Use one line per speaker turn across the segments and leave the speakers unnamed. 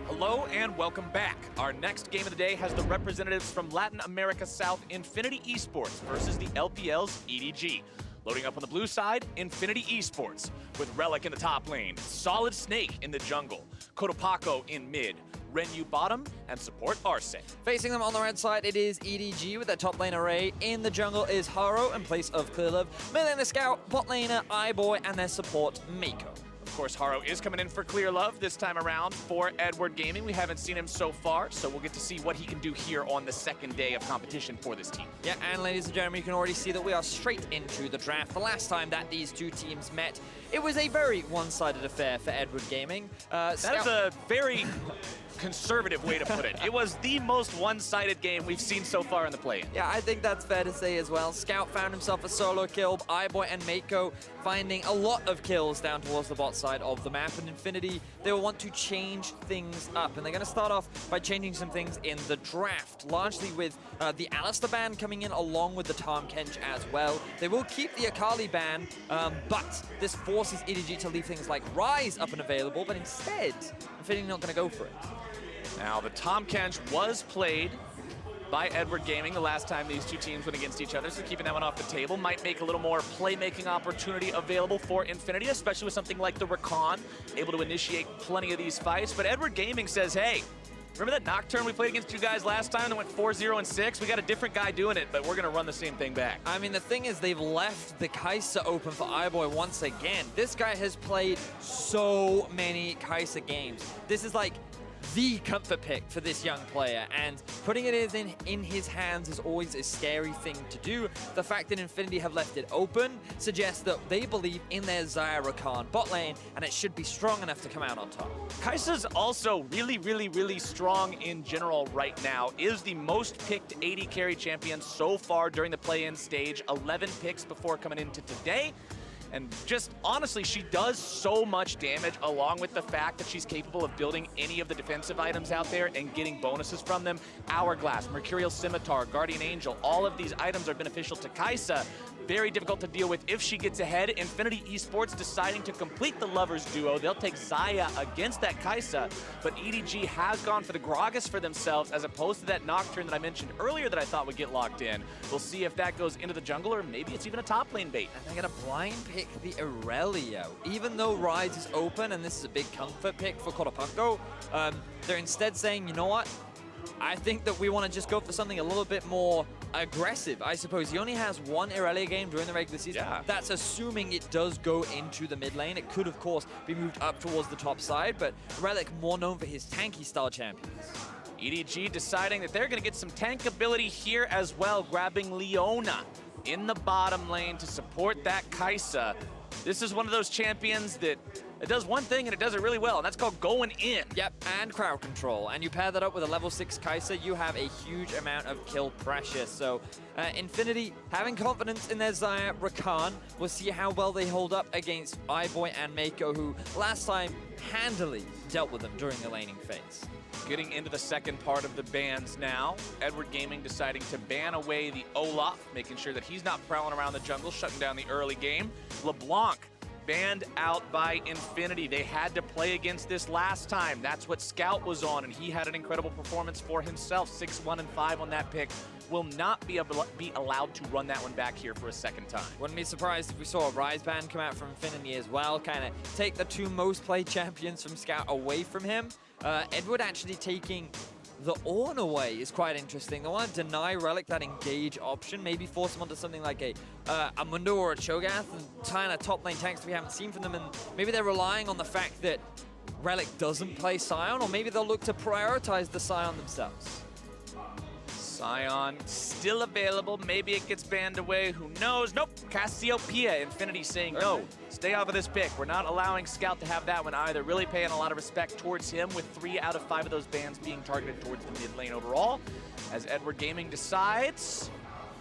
Hello and welcome back. Our next game of the day has the representatives from Latin America South, Infinity Esports versus the LPL's EDG. Loading up on the blue side, Infinity Esports, with Relic in the top lane, Solid Snake in the jungle, Cotopaco in mid, Renyu bottom, and support Arce.
Facing them on the red side, it is EDG with their top lane array. In the jungle is Haro in place of Clearlove, mid laner Scout, bot laner iBoy, and their support Mako.
Of course, Haro is coming in for Clearlove this time around for Edward Gaming. We haven't seen him so far, so we'll get to see what he can do here on the second day of competition for this team.
Yeah, and ladies and gentlemen, you can already see that we are straight into the draft. The last time that these two teams met, it was a very one-sided affair for Edward Gaming.
That is a very conservative way to put it. It was the most one-sided game we've seen so far in the play-in.
Yeah, I think that's fair to say as well. Scout found himself a solo kill, iBoy and Mako finding a lot of kills down towards the bot side of the map, and Infinity, they will want to change things up, and they're going to start off by changing some things in the draft, largely with the Alistar ban coming in along with the Tahm Kench as well. They will keep the Akali ban, but this forces EDG to leave things like Ryze up and available, but instead, Infinity not going to go for it.
Now, the Tahm Kench was played by Edward Gaming the last time these two teams went against each other, so keeping that one off the table might make a little more playmaking opportunity available for Infinity, especially with something like the Rakan, able to initiate plenty of these fights. But Edward Gaming says, hey, remember that Nocturne we played against you guys last time that went 4-0-6? We got a different guy doing it, but we're going to run the same thing back.
I mean, the thing is, they've left the Kai'Sa open for iBoy once again. This guy has played so many Kai'Sa games. This is like the comfort pick for this young player, and putting it in his hands is always a scary thing to do. The fact that Infinity have left it open suggests that they believe in their Xayah Rakan bot lane, and it should be strong enough to come out on top.
Kai'Sa's also really strong in general right now. Is the most picked AD carry champion so far during the play-in stage. 11 picks before coming into today. And just honestly, she does so much damage, along with the fact that she's capable of building any of the defensive items out there and getting bonuses from them. Hourglass, Mercurial Scimitar, Guardian Angel, all of these items are beneficial to Kai'Sa. Very difficult to deal with if she gets ahead. Infinity Esports deciding to complete the Lovers duo. They'll take Xayah against that Kai'Sa, but EDG has gone for the Gragas for themselves as opposed to that Nocturne that I mentioned earlier that I thought would get locked in. We'll see if that goes into the jungle, or maybe it's even a top lane bait.
And they're going to blind pick the Aurelio. Even though Ryze is open and this is a big comfort pick for Cotopaco, they're instead saying, you know what? I think that we want to just go for something a little bit more aggressive. I suppose he only has one Irelia game during the regular season.
Yeah.
That's assuming it does go into the mid lane. It could, of course, be moved up towards the top side, but Relic more known for his tanky style champions.
EDG deciding that they're going to get some tank ability here as well, grabbing Leona in the bottom lane to support that Kai'Sa. This is one of those champions that it does one thing and it does it really well, and that's called going in.
Yep, and crowd control. And you pair that up with a level 6 Kai'Sa, you have a huge amount of kill pressure. So Infinity having confidence in their Xayah Rakan. We'll see how well they hold up against iBoy and Mako, who last time handily dealt with them during the laning phase.
Getting into the second part of the bans now. Edward Gaming deciding to ban away the Olaf, making sure that he's not prowling around the jungle, shutting down the early game. LeBlanc banned out by Infinity. They had to play against this last time. That's what Scout was on, and he had an incredible performance for himself. 6-1-5 on that pick. Will not be allowed to run that one back here for a second time.
Wouldn't be surprised if we saw a Ryze ban come out from Infinity as well, kind of take the two most played champions from Scout away from him. Edward actually taking the Ornn away is quite interesting. They want to deny Relic that engage option, maybe force him onto something like a Mundo or a Cho'Gath, and tying a top lane tanks we haven't seen from them, and maybe they're relying on the fact that Relic doesn't play Sion, or maybe they'll look to prioritize the Sion themselves.
Sion still available. Maybe it gets banned away. Who knows? Nope. Cassiopeia. Infinity saying no. Stay off of this pick. We're not allowing Scout to have that one either. Really paying a lot of respect towards him, with 3 out of 5 of those bans being targeted towards the mid lane overall. As Edward Gaming decides,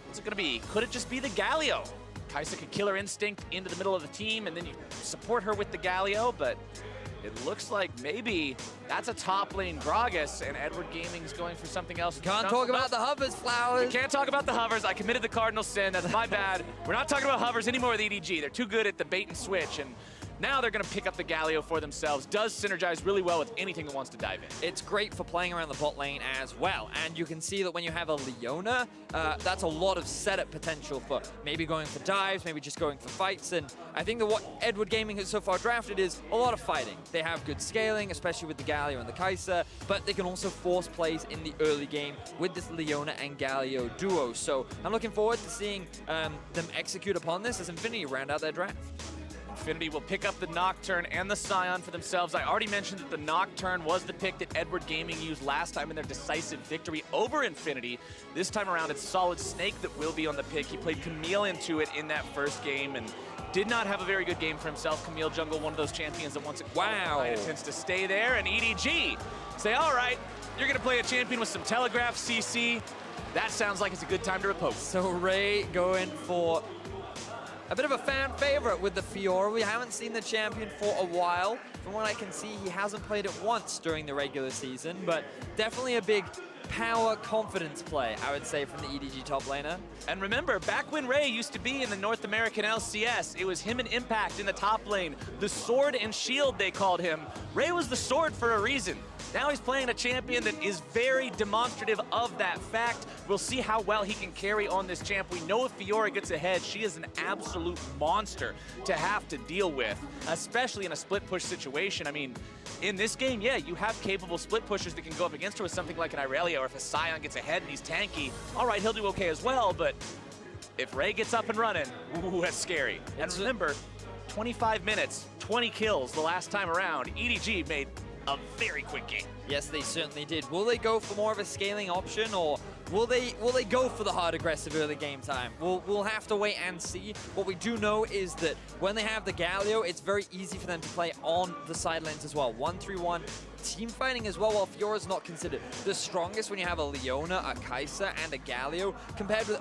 what's it going to be? Could it just be the Galio? Kai'Sa could kill her instinct into the middle of the team, and then you support her with the Galio, but it looks like maybe that's a top lane Gragas, and Edward Gaming's going for something else.
Can't talk about the hovers, Flowers.
We can't talk about the hovers. I committed the cardinal sin. That's my bad. We're not talking about hovers anymore with EDG. They're too good at the bait and switch, and Now they're going to pick up the Galio for themselves. Does synergize really well with anything that wants to dive in.
It's great for playing around the bot lane as well. And you can see that when you have a Leona, that's a lot of setup potential for maybe going for dives, maybe just going for fights. And I think that what Edward Gaming has so far drafted is a lot of fighting. They have good scaling, especially with the Galio and the Kai'Sa, but they can also force plays in the early game with this Leona and Galio duo. So I'm looking forward to seeing them execute upon this as Infinity round out their draft.
Infinity will pick up the Nocturne and the Scion for themselves. I already mentioned that the Nocturne was the pick that Edward Gaming used last time in their decisive victory over Infinity. This time around, it's Solid Snake that will be on the pick. He played Camille into it in that first game and did not have a very good game for himself. Camille Jungle, one of those champions that once it tends to stay there. And EDG say, all right, you're going to play a champion with some Telegraph CC. That sounds like it's a good time to repose.
So Ray going for a bit of a fan favorite with the Fiora. We haven't seen the champion for a while. From what I can see, he hasn't played it once during the regular season, but definitely a big power confidence play, I would say, from the EDG top laner.
And remember, back when Ray used to be in the North American LCS, it was him and Impact in the top lane. The sword and shield, they called him. Ray was the sword for a reason. Now he's playing a champion that is very demonstrative of that fact. We'll see how well he can carry on this champ. We know if Fiora gets ahead, she is an absolute monster to have to deal with, especially in a split push situation. I mean, in this game, yeah, you have capable split pushers that can go up against her with something like an Irelia, or if a Scion gets ahead and he's tanky, all right, he'll do okay as well, but if Ray gets up and running, ooh, that's scary. And remember, 25 minutes, 20 kills the last time around. EDG made a very quick game.
Yes, they certainly did. Will they go for more of a scaling option, or will they go for the hard aggressive early game time? We'll have to wait and see. What we do know is that when they have the Galio, it's very easy for them to play on the side lanes as well. 1-3-1 team fighting as well, while Fiora's not considered the strongest when you have a Leona, a Kai'Sa, and a Galio, compared with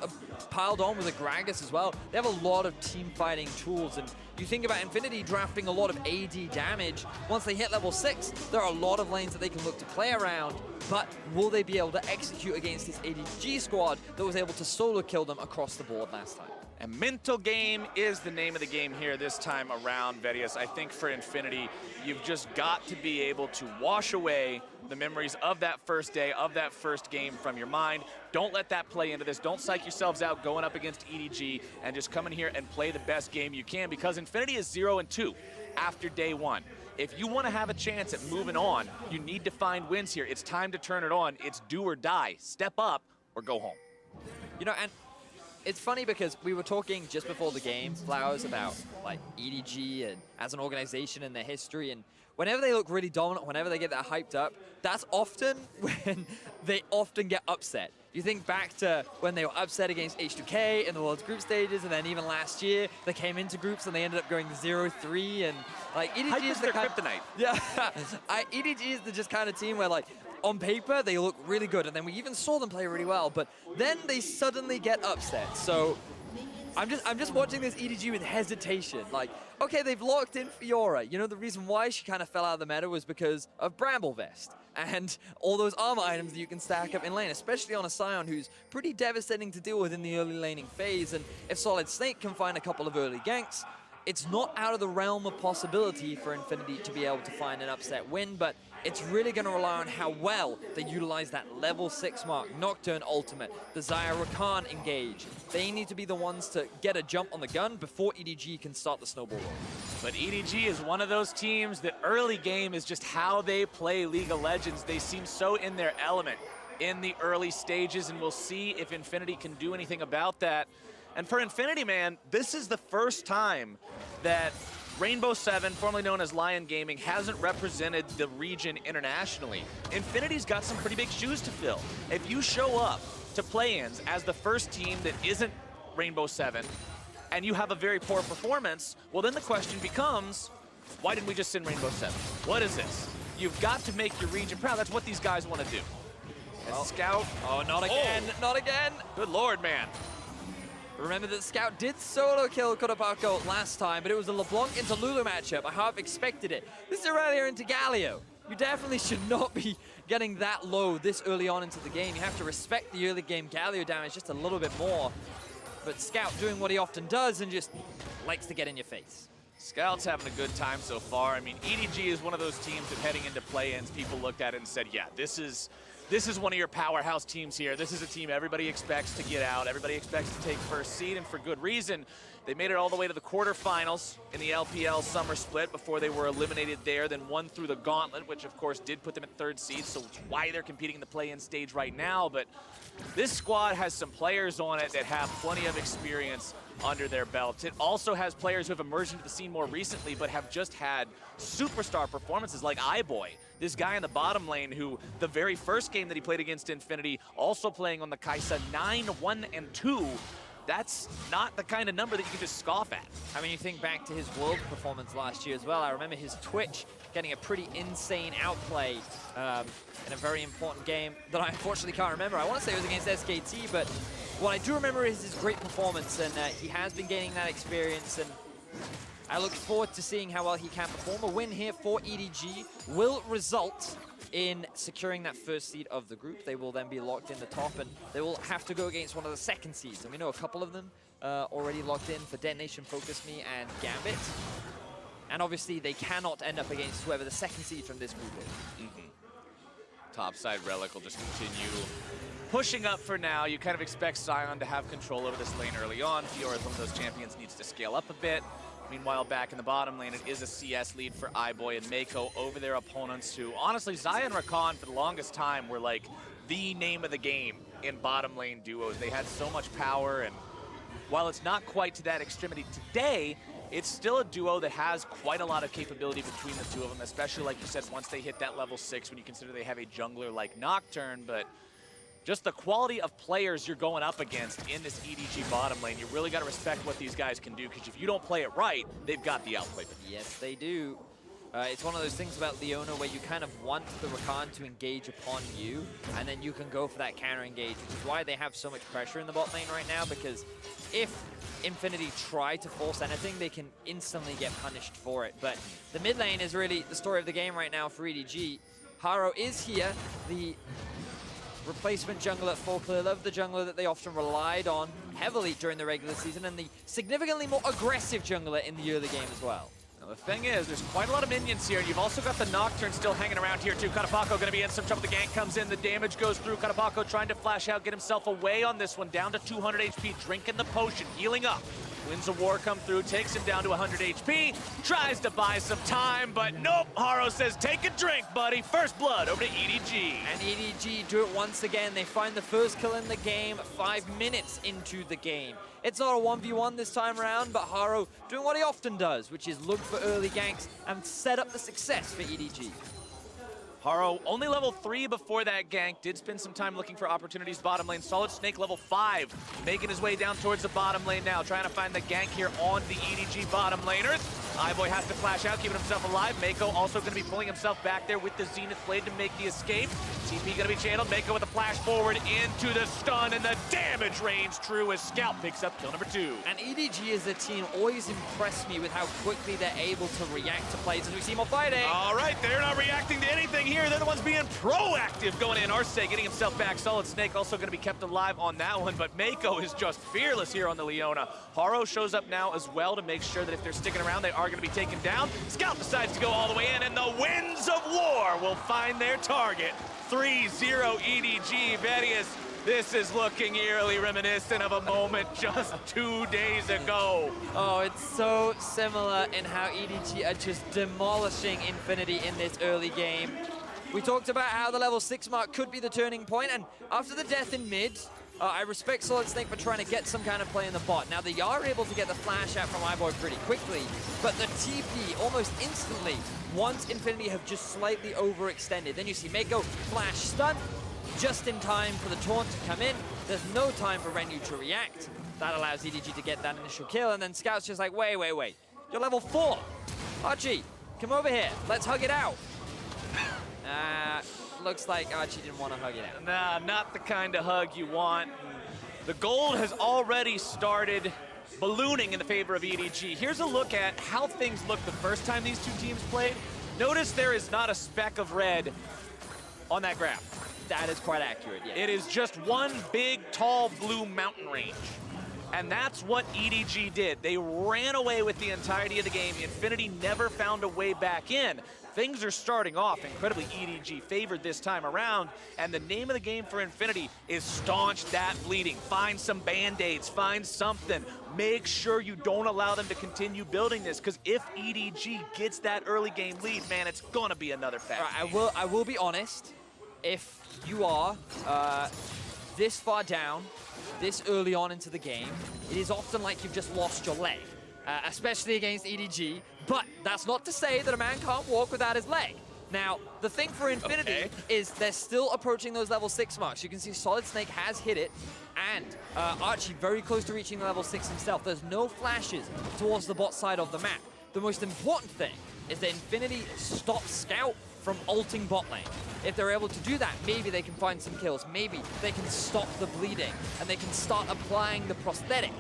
piled on with a Gragas as well. They have a lot of team fighting tools, and you think about Infinity drafting a lot of AD damage. Once they hit level 6, there are a lot of lanes that they can look to play around, but will they be able to execute against this ADG squad that was able to solo kill them across the board last time?
And mental game is the name of the game here this time around, Vedius. I think for Infinity, you've just got to be able to wash away the memories of that first day, of that first game from your mind. Don't let that play into this. Don't psych yourselves out going up against EDG, and just come in here and play the best game you can, because Infinity is 0-2 after day one. If you want to have a chance at moving on, you need to find wins here. It's time to turn it on. It's do or die. Step up or go home.
You know, and it's funny because we were talking just before the game, Flowers, about like EDG and as an organization and their history, and whenever they look really dominant, whenever they get that hyped up, that's often when they often get upset. You think back to when they were upset against H2K in the World's Group Stages, and then even last year, they came into groups and they ended up going 0-3, and like EDG is the
kryptonite.
Yeah, EDG is the just kind of team where like, on paper, they look really good, and then we even saw them play really well, but then they suddenly get upset. So I'm just watching this EDG with hesitation. Like, okay, they've locked in Fiora. You know, the reason why she kind of fell out of the meta was because of Bramble Vest and all those armor items that you can stack up in lane, especially on a Scion who's pretty devastating to deal with in the early laning phase. And if Solid Snake can find a couple of early ganks, it's not out of the realm of possibility for Infinity to be able to find an upset win, but it's really going to rely on how well they utilize that level 6 mark, Nocturne ultimate, the Xayah Rakan engage. They need to be the ones to get a jump on the gun before EDG can start the snowball roll.
But EDG is one of those teams that early game is just how they play League of Legends. They seem so in their element in the early stages, and we'll see if Infinity can do anything about that. And for Infinity, man, this is the first time that Rainbow 7, formerly known as Lion Gaming, hasn't represented the region internationally. Infinity's got some pretty big shoes to fill. If you show up to play-ins as the first team that isn't Rainbow 7, and you have a very poor performance, well then the question becomes, why didn't we just send Rainbow 7? What is this? You've got to make your region proud. That's what these guys want to do. As Scout.
Oh, not again, not again.
Good Lord, man.
Remember that Scout did solo kill Kurapako last time, but it was a LeBlanc into Lulu matchup. I half expected it. This is Irelia into Galio. You definitely should not be getting that low this early on into the game. You have to respect the early game Galio damage just a little bit more. But Scout doing what he often does and just likes to get in your face.
Scouts having a good time so far. I mean, EDG is one of those teams that heading into play-ins, people looked at it and said, yeah, this is one of your powerhouse teams here. This is a team everybody expects to get out. Everybody expects to take first seed, and for good reason. They made it all the way to the quarterfinals in the LPL summer split before they were eliminated there, then won through the gauntlet, which of course did put them at third seed, so it's why they're competing in the play-in stage right now. But this squad has some players on it that have plenty of experience under their belt. It also has players who have emerged into the scene more recently but have just had superstar performances like iBoy. This guy in the bottom lane who the very first game that he played against Infinity, also playing on the Kai'Sa 9-1-2. That's not the kind of number that you can just scoff at.
I mean, you think back to his World performance last year as well. I remember his Twitch getting a pretty insane outplay in a very important game that I unfortunately can't remember. I want to say it was against SKT, but what I do remember is his great performance, and he has been gaining that experience, and I look forward to seeing how well he can perform. A win here for EDG will result in securing that first seed of the group. They will then be locked in the top, and they will have to go against one of the second seeds. And we know a couple of them already locked in for Detonation, Focus Me, and Gambit. And obviously, they cannot end up against whoever the second seed from this group is.
Topside Relic will just continue pushing up for now. You kind of expect Sion to have control over this lane early on. Fiora is one of those champions, needs to scale up a bit. Meanwhile, back in the bottom lane, it is a CS lead for iBoy and Mako over their opponents who, honestly, Xayah and Rakan for the longest time were like the name of the game in bottom lane duos. They had so much power, and while it's not quite to that extremity today, it's still a duo that has quite a lot of capability between the two of them, especially, like you said, once they hit that level 6, when you consider they have a jungler like Nocturne. But just the quality of players you're going up against in this EDG bottom lane, you really got to respect what these guys can do, because if you don't play it right, they've got the outplay.
Yes, they do. It's one of those things about Leona where you kind of want the Rakan to engage upon you, and then you can go for that counter engage, which is why they have so much pressure in the bot lane right now, because if Infinity try to force anything, they can instantly get punished for it. But the mid lane is really the story of the game right now for EDG. Haro is here, the replacement jungler for Clearlove, the jungler that they often relied on heavily during the regular season, and the significantly more aggressive jungler in the early game as well.
Now, the thing is, there's quite a lot of minions here, and you've also got the Nocturne still hanging around here too. Katapako going to be in some trouble. The gank comes in, the damage goes through. Katapako trying to flash out, get himself away on this one, down to 200 HP, drinking the potion, healing up. Winds of War come through, takes him down to 100 HP, tries to buy some time, but nope. Haro says, take a drink, buddy. First blood over to EDG.
And EDG do it once again. They find the first kill in the game 5 minutes into the game. It's not a 1v1 this time around, but Haro doing what he often does, which is look for early ganks and set up the success for EDG.
Haro only level 3 before that gank, did spend some time looking for opportunities bottom lane. Solid Snake level 5, making his way down towards the bottom lane now, trying to find the gank here on the EDG bottom laners. iBoy has to flash out, keeping himself alive. Mako also going to be pulling himself back there with the Zenith Blade to make the escape. TP going to be channeled. Mako with a flash forward into the stun, and the damage range true as Scout picks up kill number 2.
And EDG as a team always impressed me with how quickly they're able to react to plays as we see more fighting.
All right, they're not reacting to anything here. They're the ones being proactive going in. Arce getting himself back. Solid Snake also going to be kept alive on that one, but Mako is just fearless here on the Leona. Haro shows up now as well to make sure that if they're sticking around, they are going to be taken down. Scout decides to go all the way in, and the Winds of War will find their target. 3-0 EDG. Vedius, this is looking eerily reminiscent of a moment just 2 days ago.
Oh, it's so similar in how EDG are just demolishing Infinity in this early game. We talked about how the level 6 mark could be the turning point, and after the death in mid, I respect Solid Snake for trying to get some kind of play in the bot. Now, they are able to get the flash out from iBoy pretty quickly, but the TP almost instantly, once Infinity have just slightly overextended. Then you see Mako flash stun, just in time for the taunt to come in. There's no time for Renu to react. That allows EDG to get that initial kill, and then Scout's just like, wait. You're level 4. Archie, come over here. Let's hug it out. Looks like Archie didn't want to hug it out.
Nah, not the kind of hug you want. The gold has already started ballooning in the favor of EDG. Here's a look at how things looked the first time these two teams played. Notice there is not a speck of red on that graph.
That is quite accurate, yeah.
It is just one big, tall, blue mountain range. And that's what EDG did. They ran away with the entirety of the game. Infinity never found a way back in. Things are starting off incredibly EDG favored this time around, and the name of the game for Infinity is staunch that bleeding. Find some Band-Aids, find something. Make sure you don't allow them to continue building this, because if EDG gets that early game lead, man, it's gonna be another fast game.
I will be honest, if you are this far down, this early on into the game, it is often like you've just lost your leg, especially against EDG. But that's not to say that a man can't walk without his leg. Now, the thing for Infinity is they're still approaching those level 6 marks. You can see Solid Snake has hit it, and Archie very close to reaching level 6 himself. There's no flashes towards the bot side of the map. The most important thing is that Infinity stops Scout from ulting bot lane. If they're able to do that, maybe they can find some kills. Maybe they can stop the bleeding, and they can start applying the prosthetic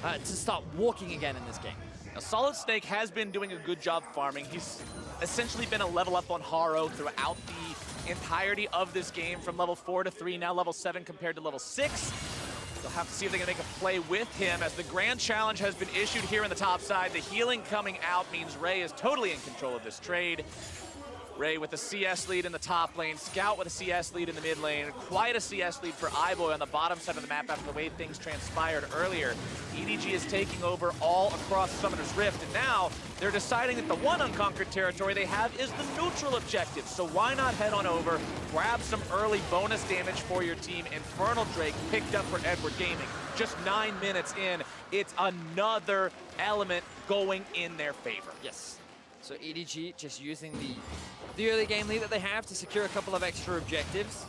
to start walking again in this game.
Now, Solid Snake has been doing a good job farming. He's essentially been a level up on Haro throughout the entirety of this game, from level 4 to 3, now level 7 compared to level 6. They'll have to see if they can make a play with him, as the grand challenge has been issued here in the top side. The healing coming out means Ray is totally in control of this trade. Ray with a CS lead in the top lane, Scout with a CS lead in the mid lane, quite a CS lead for iBoy on the bottom side of the map after the way things transpired earlier. EDG is taking over all across Summoner's Rift, and now they're deciding that the one unconquered territory they have is the neutral objective. So why not head on over, grab some early bonus damage for your team. Infernal Drake picked up for Edward Gaming. Just 9 minutes in, it's another element going in their favor.
Yes. So EDG just using the early game lead that they have to secure a couple of extra objectives.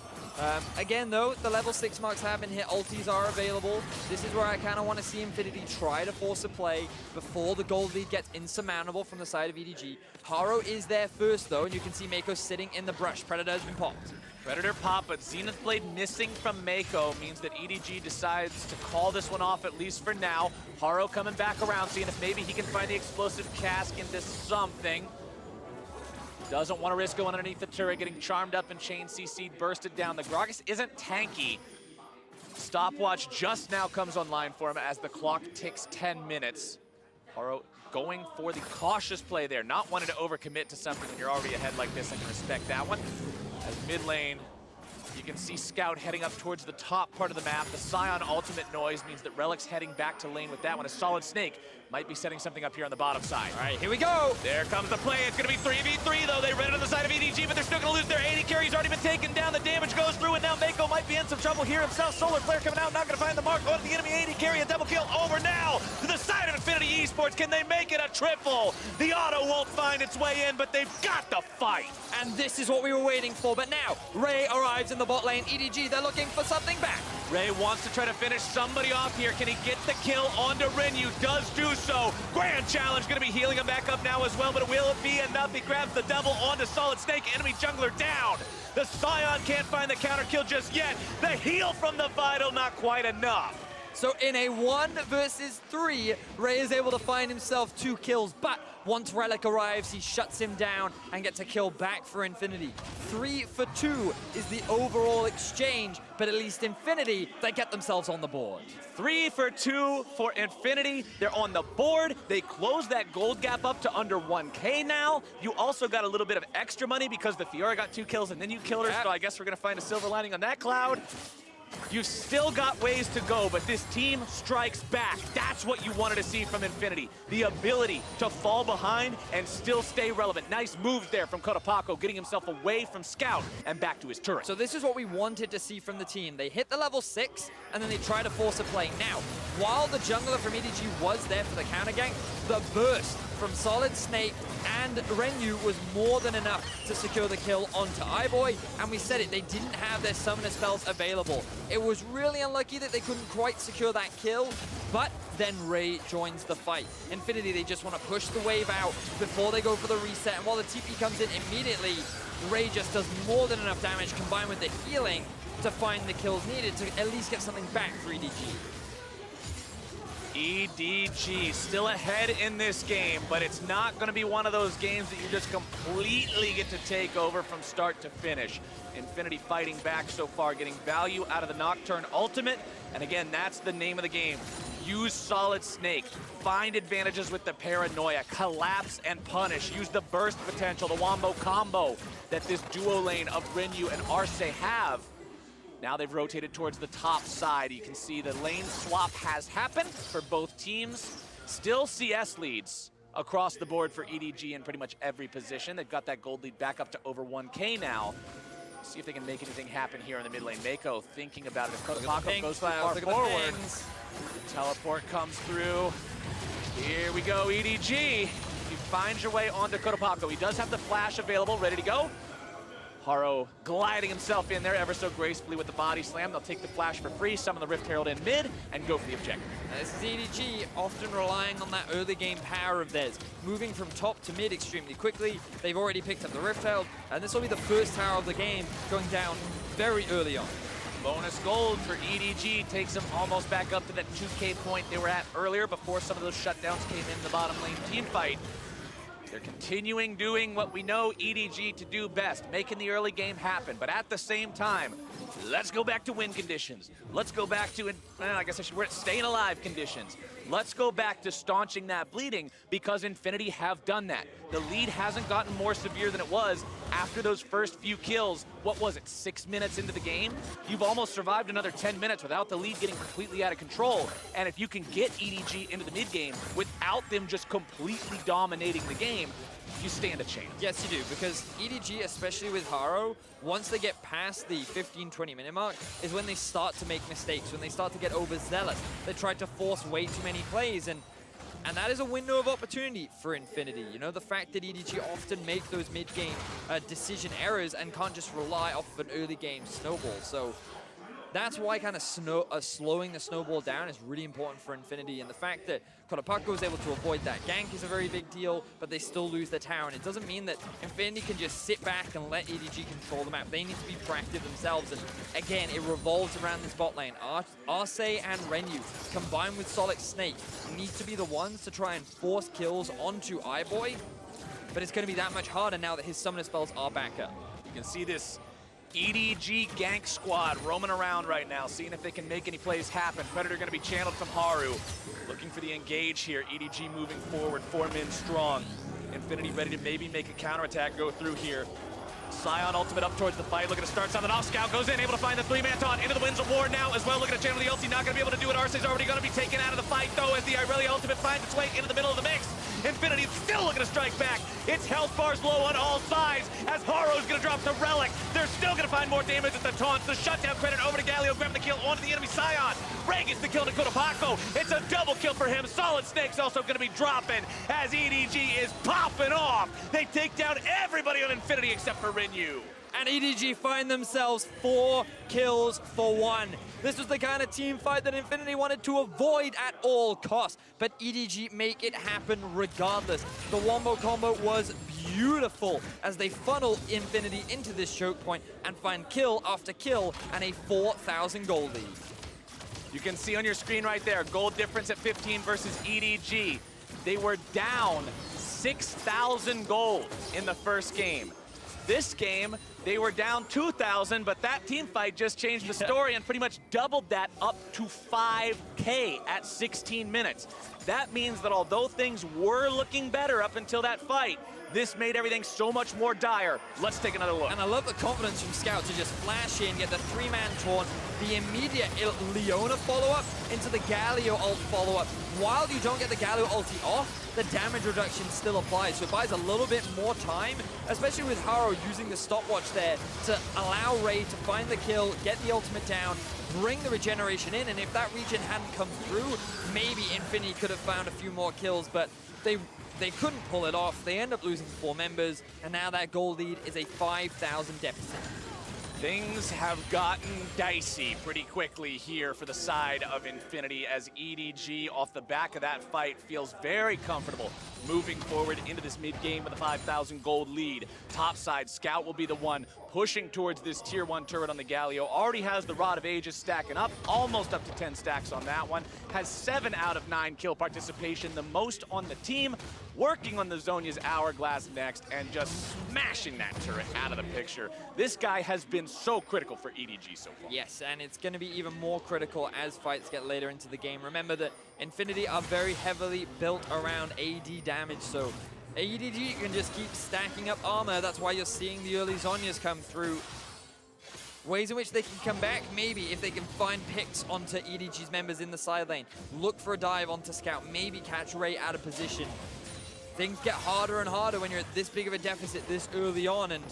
Again, though, the level 6 marks have been hit. Ultis are available. This is where I kind of want to see Infinity try to force a play before the gold lead gets insurmountable from the side of EDG. Haro is there first, though, and you can see Mako sitting in the brush. Predator has been popped.
Predator pop, but Zenith Blade missing from Mako means that EDG decides to call this one off, at least for now. Haro coming back around, seeing if maybe he can find the explosive cask into something. Doesn't want to risk going underneath the turret, getting charmed up and chain CC'd, bursted down. The Gragas isn't tanky. Stopwatch just now comes online for him as the clock ticks 10 minutes. Haro going for the cautious play there, not wanting to overcommit to something when you're already ahead like this. I can respect that one. As mid lane, you can see Scout heading up towards the top part of the map. The Scion ultimate noise means that Relic's heading back to lane with that one. A Solid Snake might be setting something up here on the bottom side.
All right, here we go.
There comes the play. It's going to be 3v3, though. They ran it on the side of EDG, but they're still going to lose their AD carry. He's already been taken down. The damage goes through, and now Mako might be in some trouble here himself. Solar Flare coming out, not going to find the mark. Oh, the enemy AD carry, a double kill over now to the side of Infinity Esports. Can they make it a triple? The auto won't find its way in, but they've got the fight.
And this is what we were waiting for, but now Ray arrives in the bot lane. EDG, they're looking for something back.
Ray wants to try to finish somebody off here. Can he get the kill onto Renyu? Does do so. Grand challenge going to be healing him back up now as well, but will it be enough? He grabs the double onto Solid Snake. Enemy jungler down. The Scion can't find the counter kill just yet. The heal from the Vital, not quite enough.
So in a 1 versus 3, Ray is able to find himself 2 kills, but once Relic arrives, he shuts him down and gets a kill back for Infinity. 3 for 2 is the overall exchange, but at least Infinity, they get themselves on the board.
3 for 2 for Infinity. They're on the board. They close that gold gap up to under 1K now. You also got a little bit of extra money because the Fiora got 2 kills and then you killed her, so I guess we're going to find a silver lining on that cloud. You've still got ways to go, but this team strikes back. That's what you wanted to see from Infinity. The ability to fall behind and still stay relevant. Nice moves there from Kotopako, getting himself away from Scout and back to his turret.
So this is what we wanted to see from the team. They hit the level 6, and then they try to force a play. Now, while the jungler from EDG was there for the counter gank, the burst from Solid Snake and Renyu was more than enough to secure the kill onto iBoy, and we said it, they didn't have their summoner spells available. It was really unlucky that they couldn't quite secure that kill, but then Ray joins the fight. Infinity, they just want to push the wave out before they go for the reset, and while the TP comes in immediately, Ray just does more than enough damage combined with the healing to find the kills needed to at least get something back for EDG.
EDG still ahead in this game, but it's not going to be one of those games that you just completely get to take over from start to finish. Infinity fighting back so far, getting value out of the Nocturne ultimate, and again, that's the name of the game. use Solid Snake, find advantages with the paranoia, collapse and punish, use the burst potential, the wombo combo that this duo lane of Rinyu and Arce have. Now they've rotated towards the top side. You can see the lane swap has happened for both teams. Still CS leads across the board for EDG in pretty much every position. They've got that gold lead back up to over 1K now. See if they can make anything happen here in the mid lane. Mako thinking about it. If Kotopako goes too far forward, teleport comes through. Here we go, EDG. You find your way onto Kotopako. He does have the flash available, ready to go. Haro gliding himself in there ever so gracefully with the body slam. They'll take the flash for free, summon the Rift Herald in mid, and go for the objective.
This is EDG, often relying on that early game power of theirs, moving from top to mid extremely quickly. They've already picked up the Rift Herald, and this will be the first tower of the game going down very early on.
Bonus gold for EDG takes them almost back up to that 2K point they were at earlier before some of those shutdowns came in the bottom lane team fight. They're continuing doing what we know EDG to do best, making the early game happen. But at the same time, let's go back to win conditions. Let's go back to, I guess we're at staying alive conditions. Let's go back to staunching that bleeding because Infinity have done that. The lead hasn't gotten more severe than it was after those first few kills. What was it, 6 minutes into the game? You've almost survived another 10 minutes without the lead getting completely out of control. And if you can get EDG into the mid game without them just completely dominating the game, you stand a chance.
Yes, you do, because EDG, especially with Haro, once they get past the 15-20 minute mark, is when they start to make mistakes, when they start to get overzealous. They try to force way too many plays, and that is a window of opportunity for Infinity. You know, the fact that EDG often make those mid-game decision errors and can't just rely off of an early-game snowball. So that's why kind of slowing the snowball down is really important for Infinity, and the fact that Kotopako is able to avoid that gank is a very big deal, but they still lose the tower, and it doesn't mean that Infinity can just sit back and let EDG control the map. They need to be proactive themselves, and again, it revolves around this bot lane. Arce and Rinyu, combined with Solid Snake, need to be the ones to try and force kills onto iBoy, but it's going to be that much harder now that his summoner spells are back up.
You can see this EDG gank squad roaming around right now, seeing if they can make any plays happen. Predator going to be channeled from Haru. Looking for the engage here. EDG moving forward, 4 men strong. Infinity ready to maybe make a counterattack go through here. Scion ultimate up towards the fight, looking to start something off. Scout goes in, able to find the 3-man taunt into the Winds of War now as well. Looking to channel the LC, not going to be able to do it. Arce's already going to be taken out of the fight though as the Irelia ultimate finds its way into the middle of the mix. Infinity still looking to strike back. Its health bar's low on all sides as Haro's going to drop the Relic. They're still going to find more damage at the taunts. The shutdown credit over to Galio, grabbing the kill onto the enemy Scion. Ray gets the kill to Kotopako. It's a double kill for him. Solid Snake's also going to be dropping as EDG is popping off. They take down everybody on Infinity except for Rinyu.
And EDG find themselves 4 kills for 1. This was the kind of team fight that Infinity wanted to avoid at all costs, but EDG make it happen regardless. The wombo combo was beautiful as they funnel Infinity into this choke point and find kill after kill and a 4,000 gold lead.
You can see on your screen right there, gold difference at 15 versus EDG. They were down 6,000 gold in the first game. This game, they were down 2,000, but that team fight just changed the story and pretty much doubled that up to 5K at 16 minutes. That means that although things were looking better up until that fight, this made everything so much more dire. Let's take another look.
And I love the confidence from Scout to just flash in, get the 3-man taunt, the immediate Leona follow-up into the Galio ult follow-up. While you don't get the Galio ulti off, the damage reduction still applies, so it buys a little bit more time, especially with Haro using the stopwatch there to allow Ray to find the kill, get the ultimate down, bring the regeneration in, and if that regen hadn't come through, maybe Infinity could have found a few more kills, but they couldn't pull it off. They end up losing 4 members, and now that gold lead is a 5,000 deficit.
Things have gotten dicey pretty quickly here for the side of Infinity as EDG off the back of that fight feels very comfortable moving forward into this mid-game with a 5,000 gold lead. Topside, Scout will be the one pushing towards this tier 1 turret on the Galio. Already has the Rod of Ages stacking up, almost up to 10 stacks on that one. Has 7 out of 9 kill participation, the most on the team. Working on the Zhonya's Hourglass next and just smashing that turret out of the picture. This guy has been so critical for EDG so far.
Yes, and it's going to be even more critical as fights get later into the game. Remember that Infinity are very heavily built around AD damage, so EDG can just keep stacking up armor. That's why you're seeing the early Zhonyas come through. Ways in which they can come back, maybe if they can find picks onto EDG's members in the side lane. Look for a dive onto Scout, maybe catch Ray out of position. Things get harder and harder when you're at this big of a deficit this early on, and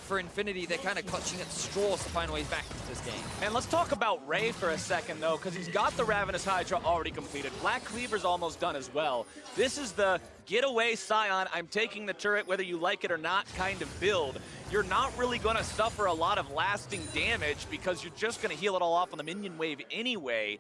for Infinity, they're kind of clutching at straws to find ways back into this game.
And let's talk about Ray for a second, though, because he's got the Ravenous Hydra already completed. Black Cleaver's almost done as well. This is the get away Scion, I'm taking the turret whether you like it or not kind of build. You're not really going to suffer a lot of lasting damage because you're just going to heal it all off on the minion wave anyway.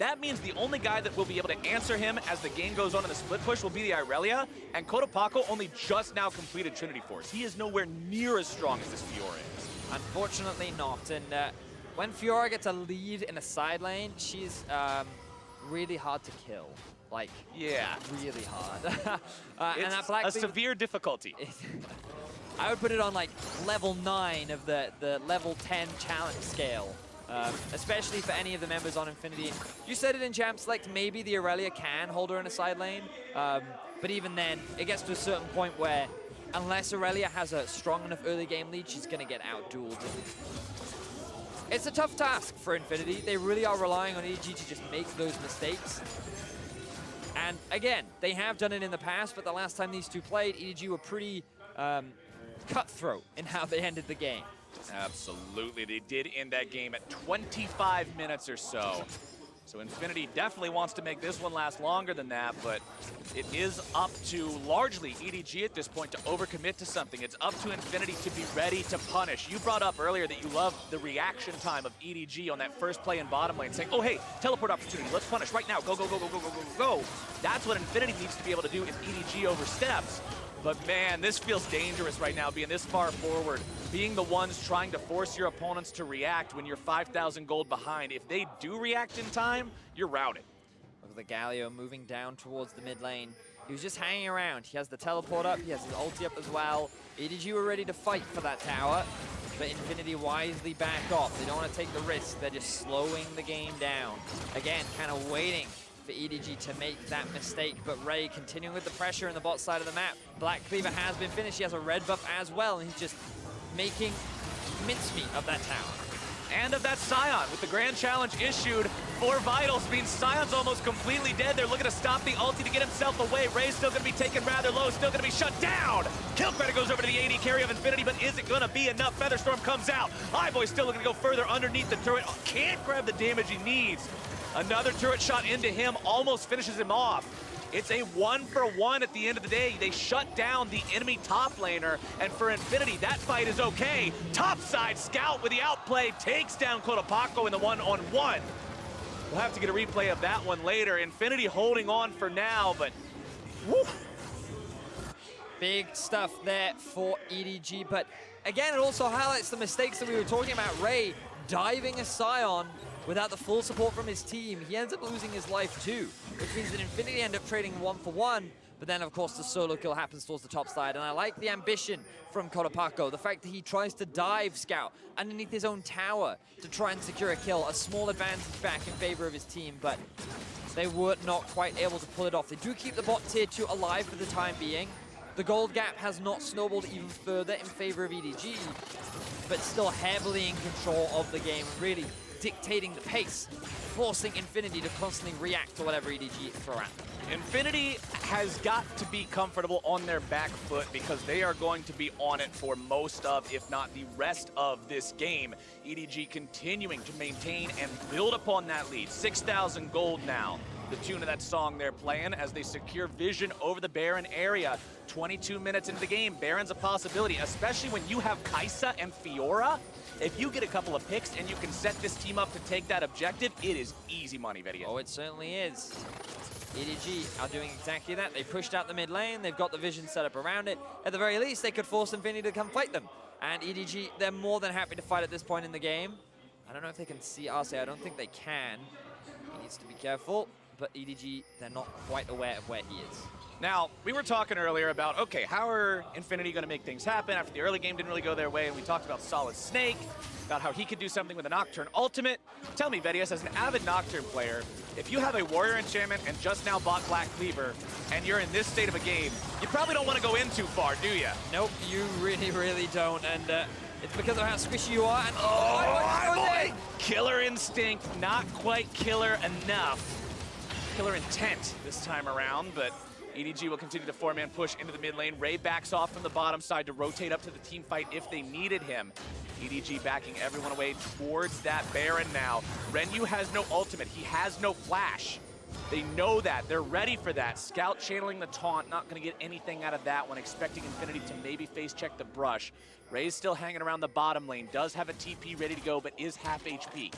That means the only guy that will be able to answer him as the game goes on in the split push will be the Irelia, and Cotopaco only just now completed Trinity Force. He is nowhere near as strong as this Fiora is.
Unfortunately not, and when Fiora gets a lead in a side lane, she's really hard to kill. Like,
yeah,
really hard.
It's
and that Black Cleaver,
severe difficulty.
I would put it on like level 9 of the level 10 challenge scale. Especially for any of the members on Infinity. You said it in Champ Select, maybe the Aurelia can hold her in a side lane, but even then, it gets to a certain point where unless Aurelia has a strong enough early game lead, she's going to get out-dueled. It's a tough task for Infinity. They really are relying on EDG to just make those mistakes. And again, they have done it in the past, but the last time these two played, EDG were pretty cutthroat in how they ended the game.
Absolutely, they did end that game at 25 minutes or so. So Infinity definitely wants to make this one last longer than that, but it is up to largely EDG at this point to overcommit to something. It's up to Infinity to be ready to punish. You brought up earlier that you love the reaction time of EDG on that first play in bottom lane, saying, oh hey, teleport opportunity, let's punish right now, go, go, go, go, go, go, go, go. That's what Infinity needs to be able to do if EDG oversteps. But man, this feels dangerous right now, being this far forward, being the ones trying to force your opponents to react when you're 5,000 gold behind. If they do react in time, you're routed.
Look at the Galio moving down towards the mid lane. He was just hanging around. He has the teleport up, he has his ulti up as well. EDG were ready to fight for that tower, but Infinity wisely back off. They don't want to take the risk, they're just slowing the game down. Again, kind of waiting for EDG to make that mistake, but Ray continuing with the pressure in the bot side of the map. Black Cleaver has been finished, he has a red buff as well, and he's just making mincemeat of that tower.
And of that Scion, with the grand challenge issued for Vitals, means Scion's almost completely dead. They're looking to stop the ulti to get himself away. Ray's still gonna be taken rather low, still gonna be shut down. Kill credit goes over to the AD carry of Infinity, but is it gonna be enough? Featherstorm comes out. Highboy's still looking to go further underneath the turret. Can't grab the damage he needs. Another turret shot into him, almost finishes him off. It's a 1-for-1 at the end of the day. They shut down the enemy top laner, and for Infinity, that fight is okay. Topside Scout with the outplay takes down Cotopaco in the 1-on-1. We'll have to get a replay of that one later. Infinity holding on for now, but woo.
Big stuff there for EDG, but again, it also highlights the mistakes that we were talking about. Ray diving a Scion without the full support from his team. He ends up losing his life too, which means that Infinity end up trading 1-for-1, but then of course the solo kill happens towards the top side, and I like the ambition from Cotopaco, the fact that he tries to dive Scout underneath his own tower to try and secure a kill, a small advantage back in favor of his team, but they were not quite able to pull it off. They do keep the bot tier 2 alive for the time being. The gold gap has not snowballed even further in favor of EDG, but still heavily in control of the game, really dictating the pace, forcing Infinity to constantly react to whatever EDG throw at them.
Infinity has got to be comfortable on their back foot because they are going to be on it for most of, if not the rest of this game. EDG continuing to maintain and build upon that lead. 6,000 gold now. The tune of that song they're playing as they secure vision over the Baron area. 22 minutes into the game, Baron's a possibility, especially when you have Kai'Sa and Fiora. If you get a couple of picks and you can set this team up to take that objective, it is easy money, Vedia.
Oh, it certainly is. EDG are doing exactly that. They pushed out the mid lane, they've got the vision set up around it. At the very least, they could force Infinity to come fight them. And EDG, they're more than happy to fight at this point in the game. I don't know if they can see Arce. I don't think they can. He needs to be careful. But EDG, they're not quite aware of where he is.
Now, we were talking earlier about, okay, how are Infinity going to make things happen after the early game didn't really go their way, and we talked about Solid Snake, about how he could do something with a Nocturne ultimate. Tell me, Vedius, as an avid Nocturne player, if you have a Warrior Enchantment and just now bought Black Cleaver, and you're in this state of a game, you probably don't want to go in too far, do you?
Nope, you really, really don't. And it's because of how squishy you are. And
boy! Killer Instinct, not quite killer enough. Killer intent this time around, but EDG will continue to four-man push into the mid lane. Ray backs off from the bottom side to rotate up to the team fight if they needed him. EDG backing everyone away towards that Baron now. Renyu has no ultimate. He has no flash. They know that. They're ready for that. Scout channeling the taunt. Not going to get anything out of that one. Expecting Infinity to maybe face check the brush. Ray's still hanging around the bottom lane. Does have a TP ready to go, but is half HP.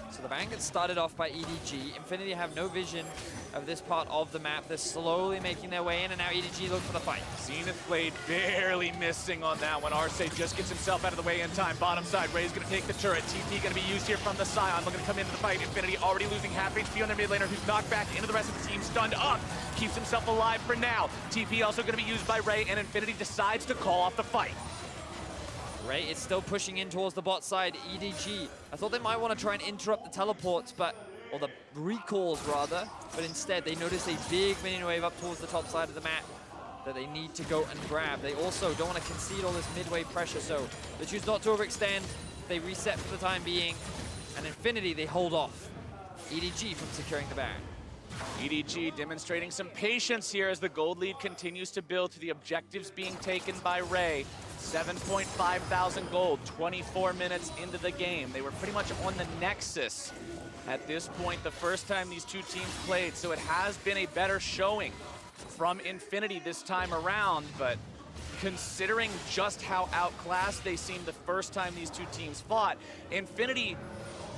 So the ban gets started off by EDG. Infinity have no vision of this part of the map. They're slowly making their way in, and now EDG look for the fight.
Zenith Blade barely missing on that one. Arce just gets himself out of the way in time. Bottom side, Ray's gonna take the turret. TP gonna be used here from the Scion. Looking to come into the fight. Infinity already losing half HP on their mid laner, who's knocked back into the rest of the team. Stunned up, keeps himself alive for now. TP also gonna be used by Ray, and Infinity decides to call off the fight.
Ray is still pushing in towards the bot side. EDG, I thought they might want to try and interrupt the teleports, or the recalls rather, but instead they notice a big minion wave up towards the top side of the map that they need to go and grab. They also don't want to concede all this midway pressure, so they choose not to overextend. They reset for the time being, and Infinity, they hold off EDG from securing the Baron.
EDG demonstrating some patience here as the gold lead continues to build to the objectives being taken by Ray. 7.5 thousand gold, 24 minutes into the game. They were pretty much on the Nexus at this point the first time these two teams played, so it has been a better showing from Infinity this time around, but considering just how outclassed they seemed the first time these two teams fought, Infinity,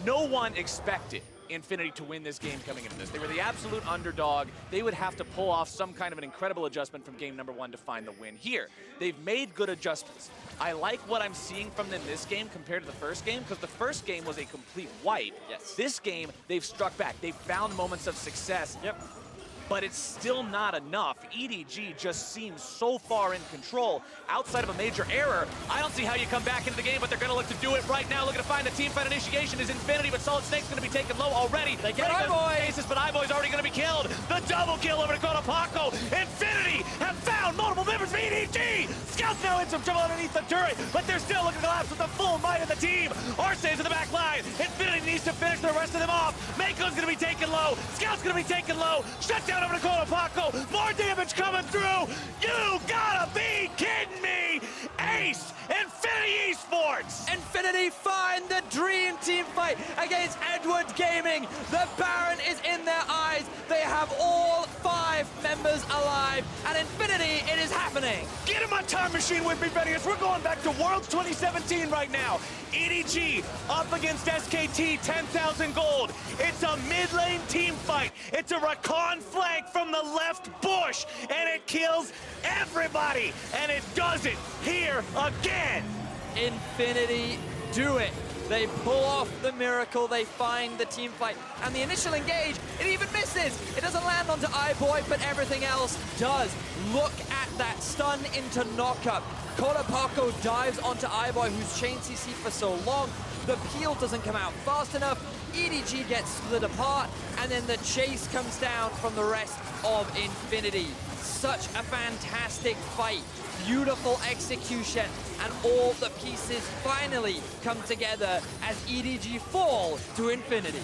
no one expected Infinity to win this game coming into this. They were the absolute underdog. They would have to pull off some kind of an incredible adjustment from game number one to find the win here. They've made good adjustments. I like what I'm seeing from them this game compared to the first game, because the first game was a complete wipe.
Yes.
This game, they've struck back. They've found moments of success.
Yep.
But it's still not enough. EDG just seems so far in control. Outside of a major error, I don't see how you come back into the game, but they're going to look to do it right now. Looking to find the team fight initiation is Infinity, but Solid Snake's going to be taken low already.
They get Iboy!
Aces, but Iboy's already going to be killed. The double kill over to Paco. Infinity have found multiple members of EDG. Scouts now in some trouble underneath the turret, but they're still looking to collapse with the full might of the team. Arce's in the back line. Infinity needs to finish the rest of them off. Mako's going to be taken low. Scout's going to be taken low. Shut down over to Paco. More damage coming through. You gotta be kidding me. Ace, Infinity Esports.
Infinity find the dream team fight against Edward Gaming. The Baron is in their eyes. They have all 5 members alive. And Infinity, it is happening.
Get in my time machine with me, Vedius. We're going back to Worlds 2017 right now. EDG up against SKT, 10,000 gold. It's a mid lane team fight. It's a Rakan flank from the left bush, and it kills everybody. And it does it here again.
Infinity do it. They pull off the miracle, they find the team fight, and the initial engage, it even misses. It doesn't land onto Iboy, but everything else does. Look at that stun into knockup. Paco dives onto Iboy, who's chained CC for so long. The peel doesn't come out fast enough. EDG gets split apart, and then the chase comes down from the rest of Infinity. Such a fantastic fight. Beautiful execution, and all the pieces finally come together as EDG fall to Infinity.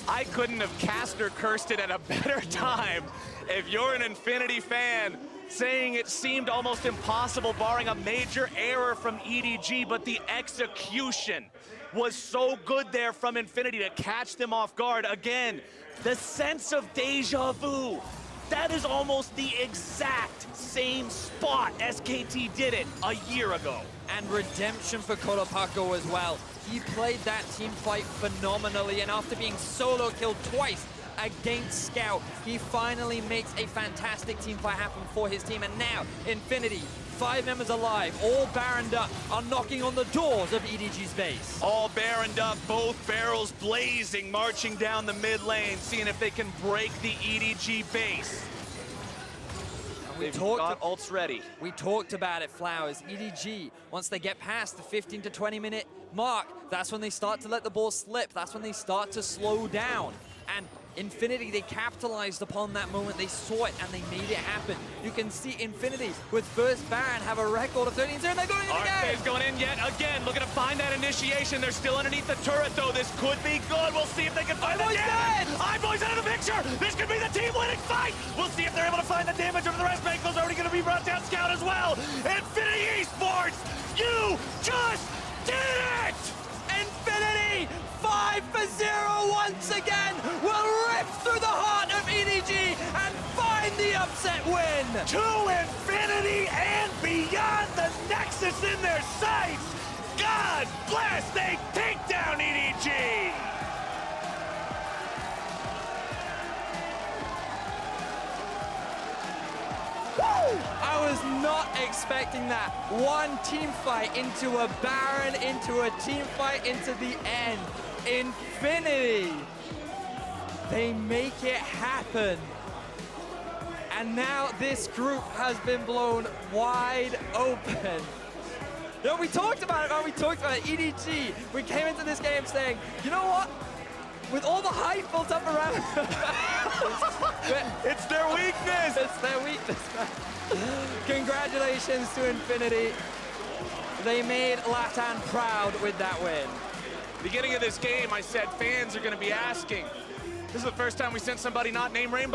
I couldn't have cast or cursed it at a better time. If you're an Infinity fan, saying it seemed almost impossible barring a major error from EDG, but the execution was so good there from Infinity to catch them off guard. Again, the sense of deja vu. That is almost the exact same spot SKT did it a year ago.
And redemption for Paco as well. He played that team fight phenomenally, and after being solo killed twice against Scout, he finally makes a fantastic team fight happen for his team. And now Infinity 5 members alive, all Baroned up, are knocking on the doors of EDG's base.
All Baroned up, both barrels blazing, marching down the mid lane, seeing if they can break the EDG base. They've got ults ready.
We talked about it, Flowers. EDG, once they get past the 15 to 20 minute mark, that's when they start to let the ball slip. That's when they start to slow down. And Infinity, they capitalized upon that moment. They saw it and they made it happen. You can see Infinity with first Baron have a record of 13-0 and they're going in again.
RFA's going in yet again, looking to find that initiation. They're still underneath the turret though. This could be good. We'll see if they can find the damage. iBoy's out of the picture. This could be the team-winning fight. We'll see if they're able to find the damage over the rest. Manko's already going to be brought down. Scout as well. Infinity Esports, you just did it!
Infinity, 5-0 once again, will rip through the heart of EDG and find the upset win.
To infinity and beyond, the Nexus in their sights. God bless, they take down EDG.
I was not expecting that. One team fight into a Baron, into a team fight, into the end. Infinity, they make it happen. And now this group has been blown wide open. You know, we talked about it, man. We talked about it. EDG, we came into this game saying, you know what? With all the hype built up around
it's their weakness.
It's their weakness, man. Congratulations to Infinity. They made Latin proud with that win.
Beginning of this game, I said fans are going to be asking. This is the first time we sent somebody not named Rainbow.